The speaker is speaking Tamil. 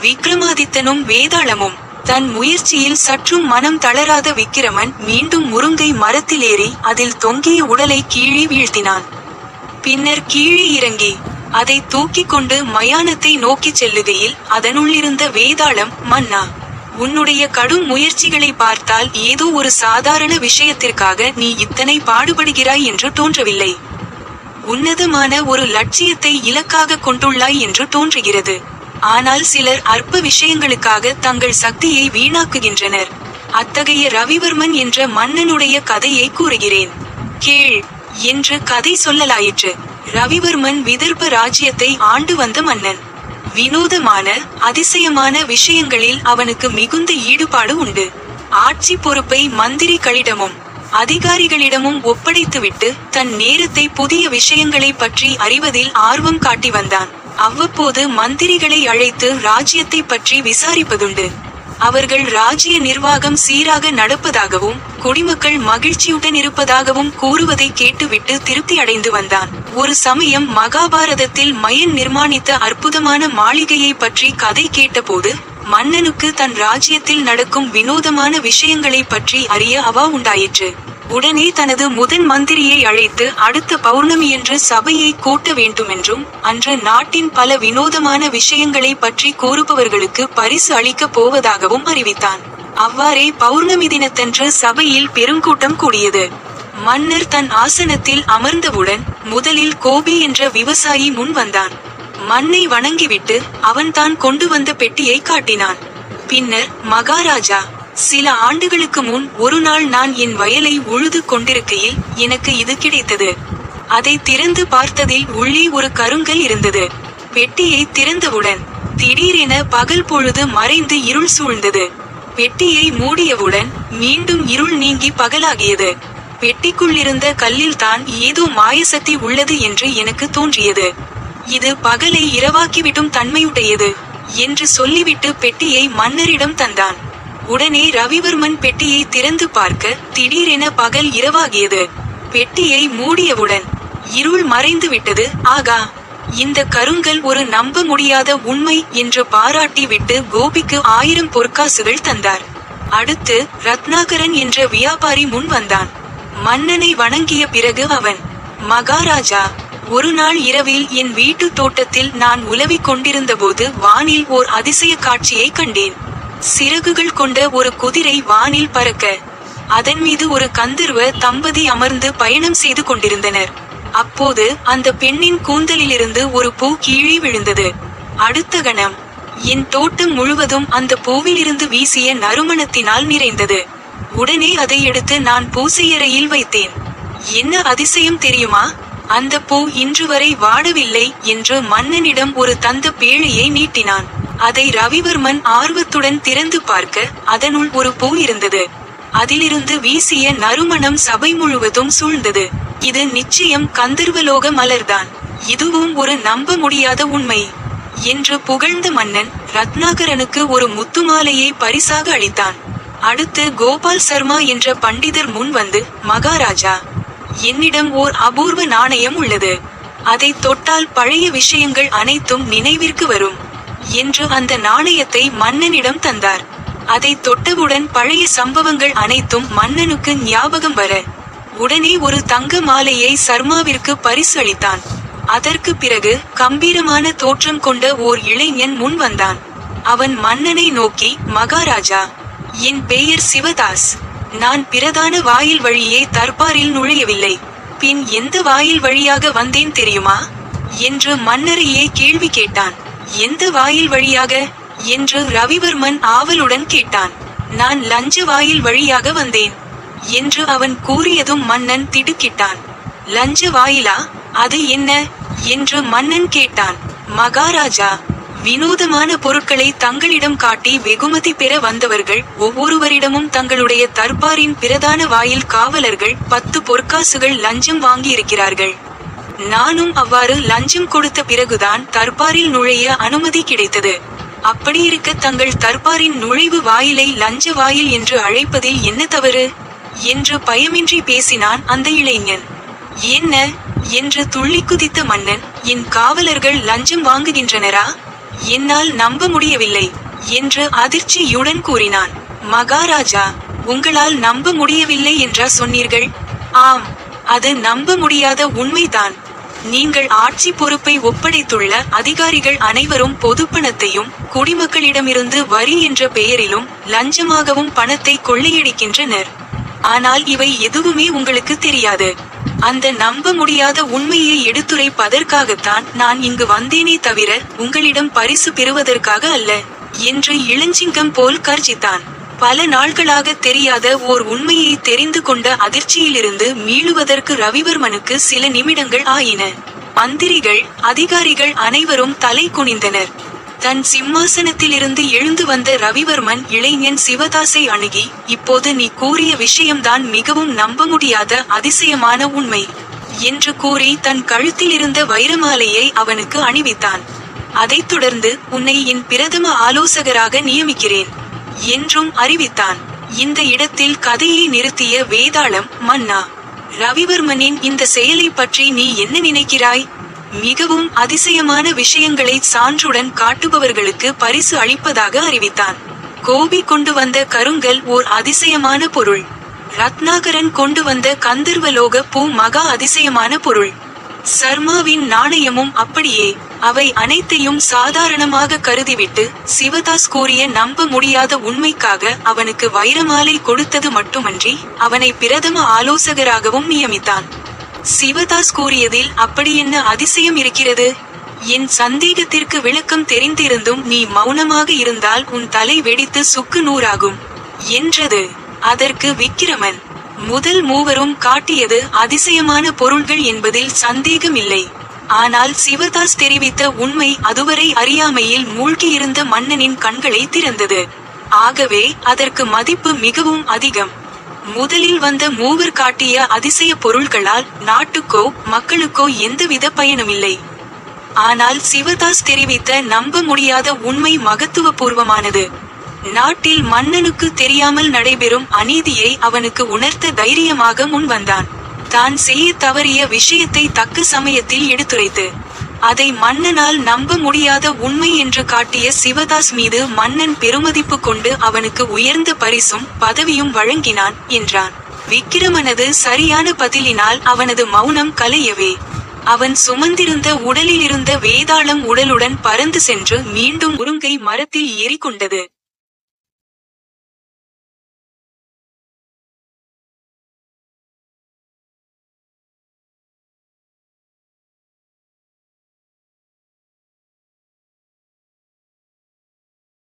விக்ரமாதித்தனும் வேதாளமும். தன் முயற்சியில் சற்றும் மனம் தளராத விக்கிரமன் மீண்டும் முருங்கை மரத்திலேறி அதில் தொங்கிய உடலை கீழே வீழ்த்தினான். பின்னர் கீழே இறங்கி அதை தூக்கிக் கொண்டு மயானத்தை நோக்கிச் செல்லுகையில் அதனுள்ளிருந்த வேதாளம், மன்னா, உன்னுடைய கடும் முயற்சிகளை பார்த்தால் ஏதோ ஒரு சாதாரண விஷயத்திற்காக நீ இத்தனை பாடுபடுகிறாய் என்று தோன்றவில்லை. உன்னதமான ஒரு லட்சியத்தை இலக்காக கொண்டுள்ளாய் என்று தோன்றுகிறது. ஆனால் சிலர் அற்ப விஷயங்களுக்காக தங்கள் சக்தியை வீணாக்குகின்றனர். அத்தகைய ரவிவர்மன் என்ற மன்னனுடைய கதையை கூறுகிறேன், கேள் என்று கதை சொல்லலாயிற்று. ரவிவர்மன் விதர்ப ராஜ்யத்தை ஆண்டு வந்த மன்னன். வினோதமான, அதிசயமான விஷயங்களில் அவனுக்கு மிகுந்த ஈடுபாடு உண்டு. ஆட்சி பொறுப்பை மந்திரிகளிடமும் அதிகாரிகளிடமும் ஒப்படைத்துவிட்டு தன் நேரத்தை புதிய விஷயங்களை பற்றி அறிவதில் ஆர்வம் காட்டி வந்தான். அவ்வப்போது மந்திரிகளை அழைத்து ராஜ்யத்தை பற்றி விசாரிப்பதுண்டு. அவர்கள் ராஜ்ய நிர்வாகம் சீராக நடப்பதாகவும் குடிமக்கள் மகிழ்ச்சியுடன் இருப்பதாகவும் கூறுவதை கேட்டுவிட்டு திருப்தி அடைந்து வந்தான். ஒரு சமயம் மகாபாரதத்தில் மயன் நிர்மாணித்த அற்புதமான மாளிகையை பற்றி கதை கேட்டபோது மன்னனுக்கு தன் ராஜ்யத்தில் நடக்கும் வினோதமான விஷயங்களை பற்றி அறிய அவா உண்டாயிற்று. உடனே தனது முதன் மந்திரியை அழைத்து அடுத்த பௌர்ணமியன்று சபையை கூட்ட வேண்டுமென்றும் அன்று நாட்டின் பல வினோதமான விஷயங்களை பற்றி கூறுபவர்களுக்கு பரிசு அளிக்கப் போவதாகவும் அறிவித்தான். அவ்வாறே பௌர்ணமி தினத்தன்று சபையில் பெருங்கூட்டம் கூடியது. மன்னர் தன் ஆசனத்தில் அமர்ந்தவுடன் முதலில் கோபி என்ற விவசாயி முன் வந்தான். மன்னை வணங்கிவிட்டு அவன் தான் கொண்டு வந்த பெட்டியை காட்டினான். பின்னர், மகாராஜா, சில ஆண்டுகளுக்கு முன் ஒரு நாள் நான் என் வயலை உழுது கொண்டிருக்கையில் எனக்கு இது கிடைத்தது. அதை திறந்து பார்த்ததில் உள்ளே ஒரு கருங்கல் இருந்தது. பெட்டியை திறந்தவுடன் திடீரென பகல் பொழுது மறைந்து இருள் சூழ்ந்தது. பெட்டியை மூடியவுடன் மீண்டும் இருள் நீங்கி பகலாகியது. பெட்டிக்குள் இருந்த கல்லில் தான் ஏதோ மாயசக்தி உள்ளது என்று எனக்கு தோன்றியது. இது பகலை இரவாக்கிவிடும் தன்மையுடையது என்று சொல்லிவிட்டு பெட்டியை மன்னரிடம் தந்தான். உடனே ரவிவர்மன் பெட்டியை திறந்து பார்க்க திடீரென பகல் இரவாகியது. பெட்டியை மூடியவுடன் இருள் மறைந்து விட்டது. ஆகா, இந்த கருங்கல் ஒரு நம்ப முடியாத உண்மை என்று பாராட்டி விட்டு கோபிக்கு 1000 பொற்காசுகள் தந்தார். அடுத்து ரத்னாகரன் என்ற வியாபாரி முன் வந்தான். மன்னனை வணங்கிய பிறகு அவன், மகாராஜா, ஒரு நாள் இரவில் என் வீட்டு தோட்டத்தில் நான் உலவிக் கொண்டிருந்தபோது வானில் ஓர் அதிசய காட்சியை கண்டேன். சிறகுகள் கொண்ட ஒரு குதிரை வானில் பறக்க அதன் மீது ஒரு கந்தர்வ தம்பதி அமர்ந்து பயணம் செய்து கொண்டிருந்தனர். அப்போது அந்த பெண்ணின் கூந்தலிலிருந்து ஒரு பூ கீழே விழுந்தது. அடுத்த கணம் என் தோட்டம் முழுவதும் அந்த பூவிலிருந்து வீசிய நறுமணத்தினால் நிறைந்தது. உடனே அதை எடுத்து நான் பூசையறையில் வைத்தேன். என்ன அதிசயம் தெரியுமா? அந்த பூ இன்று வரை வாடவில்லை என்று மன்னனிடம் ஒரு தந்த பேழையை நீட்டினான். அதை ரவிவர்மன் ஆர்வத்துடன் திறந்து பார்க்க அதனுள் ஒரு பூ இருந்தது. அதிலிருந்து வீசிய நறுமணம் சபை முழுவதும் சூழ்ந்தது. இது நிச்சயம் கந்தர்வலோக மலர்தான். இதுவும் ஒரு நம்ப முடியாத உண்மை என்று புகழ்ந்த மன்னன் ரத்னாகரனுக்கு ஒரு முத்துமாலையை பரிசாக அளித்தான். அடுத்து கோபால் சர்மா என்ற பண்டிதர் முன் வந்து, மகாராஜா, என்னிடம் ஓர் அபூர்வ நாணயம் உள்ளது. அதை தொட்டால் பழைய விஷயங்கள் அனைத்தும் நினைவிற்கு வரும் என்று அந்த நாணயத்தை மன்னனிடம் தந்தார். அதை தொட்டவுடன் பழைய சம்பவங்கள் அனைத்தும் மன்னனுக்கு ஞாபகம் வர உடனே ஒரு தங்க மாலையை சர்மாவிற்கு பரிசு அளித்தான். அதற்கு பிறகு கம்பீரமான தோற்றம் கொண்ட ஓர் இளைஞன் முன் வந்தான். அவன் மன்னனை நோக்கி, மகாராஜா, என் பெயர் சிவதாஸ். நான் பிரதான வாயில் வழியே தர்பாரில் நுழையவில்லை. பின் எந்த வாயில் வழியாக வந்தேன் தெரியுமா என்று மன்னரையே கேள்வி கேட்டான். எந்த வாயில் வழியாக என்று ரவிவர்மன் ஆவலுடன் கேட்டான். நான் லஞ்ச வாயில் வழியாக வந்தேன் என்று அவன் கூறியதும் மன்னன் திடுக்கிட்டான். லஞ்ச வாயிலா? அது என்ன என்று மன்னன் கேட்டான். மகாராஜா, வினோதமான பொருட்களை தங்களிடம் காட்டி வெகுமதி பெற வந்தவர்கள் ஒவ்வொருவரிடமும் தங்களுடைய தர்பாரின் பிரதான வாயில் காவலர்கள் 10 பொற்காசுகள் லஞ்சம் வாங்கியிருக்கிறார்கள். நானும் அவ்வாறு லஞ்சம் கொடுத்த பிறகுதான் தர்பாரில் நுழைய அனுமதி கிடைத்தது. அப்படியிருக்க தங்கள் தர்பாரின் நுழைவு வாயிலை லஞ்ச வாயில் என்று அழைப்பதில் என்ன தவறு என்று பயமின்றி பேசினான் அந்த இளைஞன். என்ன என்று துள்ளி குதித்த மன்னன், என் காவலர்கள் லஞ்சம் வாங்குகின்றனரா என்னால் நம்ப முடியவில்லை என்று அதிர்ச்சியுடன் கூறினான். மகாராஜா, உங்களால் நம்ப முடியவில்லை என்றா சொன்னீர்கள்? ஆம், அது நம்ப முடியாத உண்மைதான். நீங்கள் ஆட்சி பொறுப்பை ஒப்படைத்துள்ள அதிகாரிகள் அனைவரும் பொதுப்பணத்தையும் குடிமக்களிடமிருந்து வரி என்ற பெயரிலும் லஞ்சமாகவும் பணத்தை கொள்ளையடிக்கின்றனர். ஆனால் இவை எதுவுமே உங்களுக்கு தெரியாது. அந்த நம்ப முடியாத உண்மையை எடுத்துரைப்பதற்காகத்தான் நான் இங்கு வந்தேனே தவிர உங்களிடம் பரிசு பெறுவதற்காக அல்ல என்று இளஞ்சிங்கம் போல் கர்ஜித்தான். பல நாட்களாக தெரியாத ஓர் உண்மையை தெரிந்து கொண்ட அதிர்ச்சியிலிருந்து மீளுவதற்கு ரவிவர்மனுக்கு சில நிமிடங்கள் ஆயின. மந்திரிகள், அதிகாரிகள் அனைவரும் தலை குனிந்தனர். தன் சிம்மாசனத்திலிருந்து எழுந்து வந்த ரவிவர்மன் இளைஞன் சிவதாசை அணுகி, இப்போது நீ கூறிய விஷயம்தான் மிகவும் நம்ப முடியாத அதிசயமான உண்மை என்று கூறி தன் கழுத்தில் இருந்த வைரமாலையை அவனுக்கு அணிவித்தான். அதைத் தொடர்ந்து உன்னை என் பிரதம ஆலோசகராக நியமிக்கிறேன் என்றும் அறிவித்தான். இந்த இடத்தில் கதையை நிறுத்திய வேதாளம், மன்னா, ரவிவர்மனின் இந்த செயலை பற்றி நீ என்ன நினைக்கிறாய்? மிகவும் அதிசயமான விஷயங்களை சான்றுடன் காட்டுபவர்களுக்கு பரிசு அளிப்பதாக அறிவித்தான். கோபி கொண்டு வந்த கருங்கல் ஓர் அதிசயமான பொருள். ரத்னாகரன் கொண்டு வந்த கந்தர்வலோக பூ மகா அதிசயமான பொருள். சர்மாவின் நாணயமும் அப்படியே. அவை அனைத்தையும் சாதாரணமாக கருதிவிட்டு சிவதாஸ் கூறிய நம்ப முடியாத உண்மைக்காக அவனுக்கு வைரமாலை கொடுத்தது மட்டுமன்றி அவனை பிரதம ஆலோசகராகவும் நியமித்தான். சிவதாஸ் கூறியதில் அப்படி என்ன அதிசயம் இருக்கிறது? என் சந்தேகத்திற்கு விளக்கம் தெரிந்திருந்தும் நீ மௌனமாக இருந்தால் உன் தலை வெடித்து சுக்கு நூறாகும் என்றது. அதற்கு விக்கிரமன், முதல் மூவரும் காட்டியது அதிசயமான பொருள்கள் என்பதில் சந்தேகமில்லை. ஆனால் சிவதாஸ் தெரிவித்த உண்மை அதுவரை அறியாமையில் மூழ்கியிருந்த மன்னனின் கண்களை திறந்தது. ஆகவே அதற்கு மதிப்பு மிகவும் அதிகம். முதலில் வந்த மூவர் காட்டிய அதிசய பொருள்களால் நாட்டுக்கோ மக்களுக்கோ எந்தவித பயனுமில்லை. ஆனால் சிவதாஸ் தெரிவித்த நம்ப முடியாத உண்மை மகத்துவபூர்வமானது. நாட்டில் மன்னனுக்கு தெரியாமல் நடைபெறும் அநீதியை அவனுக்கு உணர்த்த தைரியமாக முன்வந்தான். தான் செய்ய தவறிய விஷயத்தை தக்க சமயத்தில் எடுத்துரைத்து அதை மன்னனால் நம்ப முடியாத உண்மை என்று காட்டிய சிவதாஸ் மீது மன்னன் பெருமதிப்பு கொண்டு அவனுக்கு உயர்ந்த பரிசும் பதவியும் வழங்கினான் என்றான். விக்கிரமனது சரியான பதிலினால் அவனது மௌனம் கலையவே அவன் சுமந்திருந்த உடலிலிருந்த வேதாளம் உடலுடன் பறந்து சென்று மீண்டும் முருங்கை மரத்தில் ஏறிக்கொண்டது.